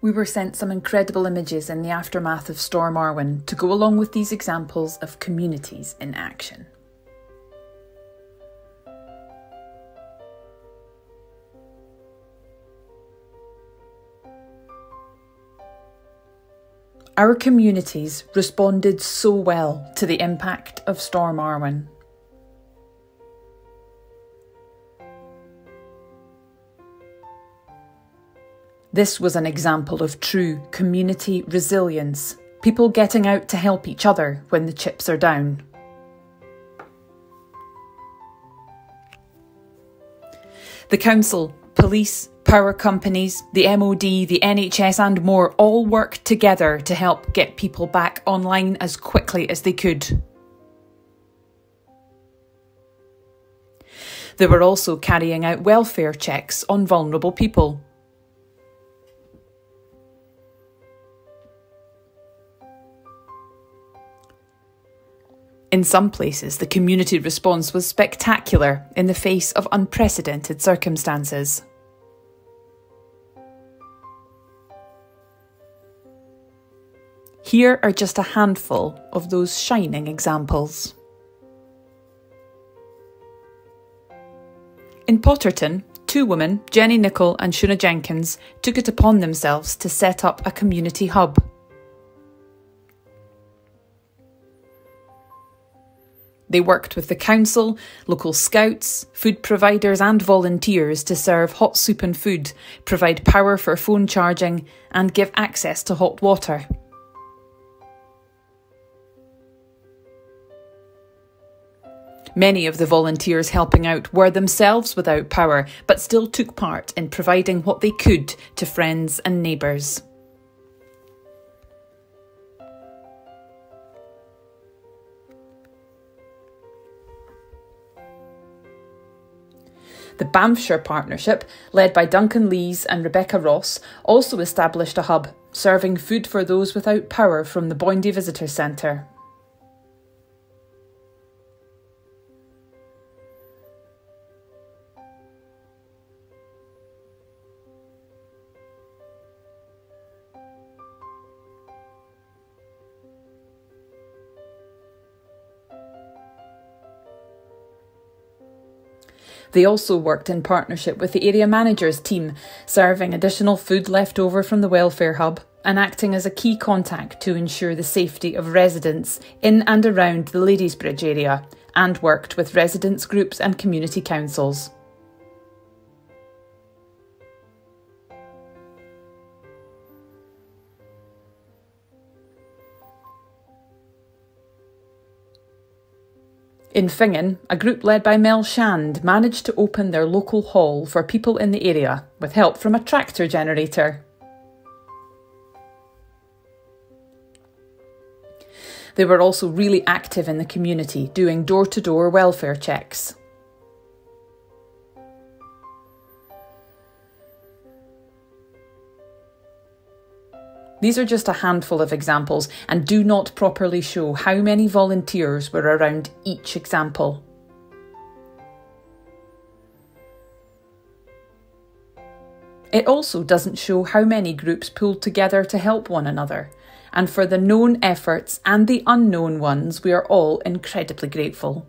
We were sent some incredible images in the aftermath of Storm Arwen to go along with these examples of communities in action. Our communities responded so well to the impact of Storm Arwen. This was an example of true community resilience, people getting out to help each other when the chips are down. The council, police, power companies, the MOD, the NHS and more all worked together to help get people back online as quickly as they could. They were also carrying out welfare checks on vulnerable people. In some places, the community response was spectacular in the face of unprecedented circumstances. Here are just a handful of those shining examples. In Potterton, two women, Jenny Nichol and Shuna Jenkins, took it upon themselves to set up a community hub. They worked with the council, local scouts, food providers and volunteers to serve hot soup and food, provide power for phone charging and give access to hot water. Many of the volunteers helping out were themselves without power, but still took part in providing what they could to friends and neighbours. The Banffshire Partnership, led by Duncan Lees and Rebecca Ross, also established a hub, serving food for those without power from the Boyndy Visitor Centre. They also worked in partnership with the area manager's team, serving additional food left over from the welfare hub and acting as a key contact to ensure the safety of residents in and around the Ladiesbridge area, and worked with residents' groups and community councils. In Finghan, a group led by Mel Shand managed to open their local hall for people in the area, with help from a tractor generator. They were also really active in the community, doing door-to-door welfare checks. These are just a handful of examples and do not properly show how many volunteers were around each example. It also doesn't show how many groups pulled together to help one another, and for the known efforts and the unknown ones, we are all incredibly grateful.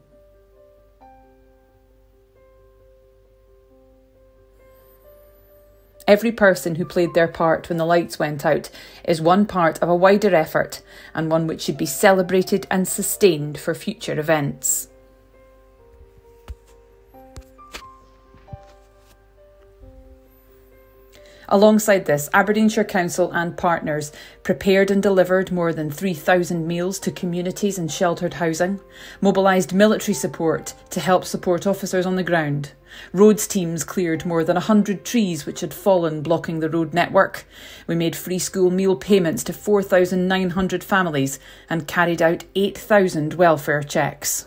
Every person who played their part when the lights went out is one part of a wider effort, and one which should be celebrated and sustained for future events. Alongside this, Aberdeenshire Council and partners prepared and delivered more than 3,000 meals to communities in sheltered housing, mobilised military support to help support officers on the ground. Roads teams cleared more than 100 trees which had fallen blocking the road network. We made free school meal payments to 4,900 families and carried out 8,000 welfare checks.